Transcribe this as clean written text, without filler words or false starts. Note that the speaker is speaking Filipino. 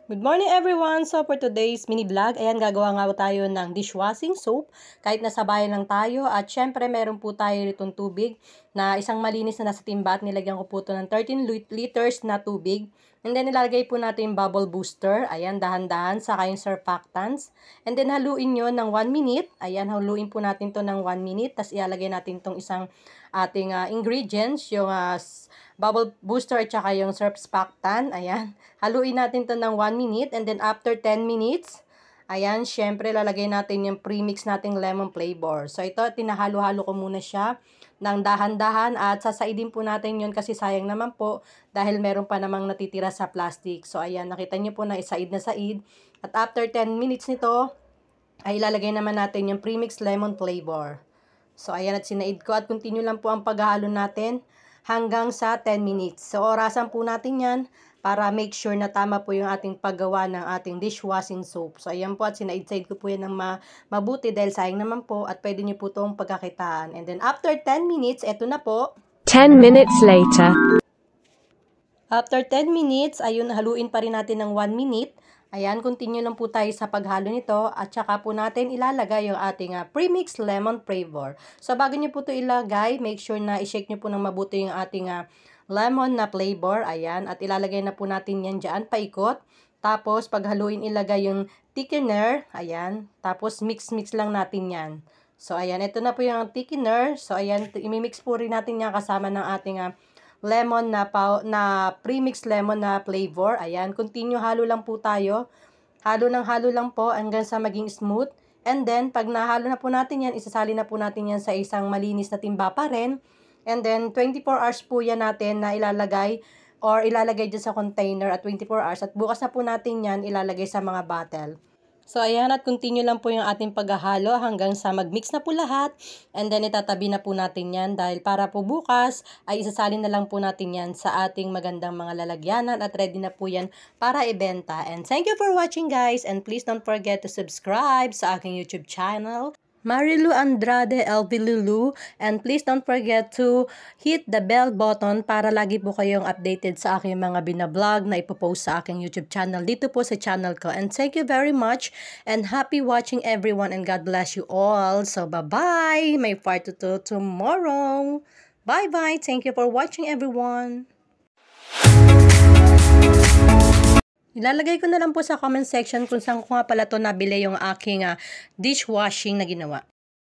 Good morning everyone! So for today's mini vlog, ayan gagawa nga tayo ng dishwashing soap kahit nasa bahay lang tayo at syempre meron po tayo itong tubig na isang malinis na nasa timba at nilagyan ko po ito ng 13 liters na tubig. And then ilalagay po natin yung bubble booster, ayan dahan-dahan, saka yung surfactants. And then haluin nyo ng 1 minute, ayan haluin po natin to ng 1 minute, tapos ilalagay natin tong isang ating ingredients, yung bubble booster at saka yung surfactant, ayan. Haluin natin to ng 1 minute and then after 10 minutes, ayan, syempre lalagay natin yung premix nating lemon flavor. So ito, tinahalo-halo ko muna siya ng dahan-dahan at sasaidin po natin yun kasi sayang naman po dahil meron pa namang natitira sa plastic. So ayan, nakita nyo po na isaid na said. At after 10 minutes nito, ay ilalagay naman natin yung premix lemon flavor. So ayan, at sinaid ko at continue lang po ang paghahalo natin hanggang sa 10 minutes. So orasan po natin yan para make sure na tama po yung ating paggawa ng ating dishwashing soap. So, ayan po at sinaid-side ko po yan ng mabuti dahil sayang naman po at pwede nyo po itong pagkakitaan. And then, after 10 minutes, eto na po. 10 minutes later. After 10 minutes, ayun, haluin pa rin natin ng 1 minute. Ayan, continue lang po tayo sa paghalo nito at saka po natin ilalagay yung ating premix lemon flavor. So, bago nyo po ito ilagay, make sure na i-shake nyo po ng mabuti yung ating lemon na flavor, ayan, at ilalagay na po natin yan dyan, paikot. Tapos, paghaluin ilagay yung thickener, ayan, tapos mix-mix lang natin yan. So, ayan, ito na po yung thickener. So, ayan, imimix po rin natin yan kasama ng ating lemon na premix lemon na flavor. Ayan, continue halo lang po tayo. Halo lang po hanggang sa maging smooth. And then, pag nahalo na po natin yan, isasali na po natin yan sa isang malinis na timba pa rin. And then, 24 hours po yan natin na ilalagay dyan sa container at 24 hours. At bukas na po natin yan ilalagay sa mga bottle. So, ayan, at continue lang po yung ating paghahalo hanggang sa mag-mix na po lahat. And then, itatabi na po natin yan dahil para po bukas ay isasalin na lang po natin yan sa ating magandang mga lalagyanan at ready na po yan para ibenta. And thank you for watching guys and please don't forget to subscribe sa aking YouTube channel, Marilu Andrade LV Lulu, and please don't forget to hit the bell button para lagi po kayong updated sa aking mga binablog na ipopost sa aking YouTube channel dito po sa channel ko. And thank you very much and happy watching everyone and God bless you all. So bye-bye! May part 2 tomorrow. Bye-bye! Thank you for watching everyone. Ilalagay ko na lang po sa comment section kung saan ko nga pala to nabili yung aking dishwashing na ginawa.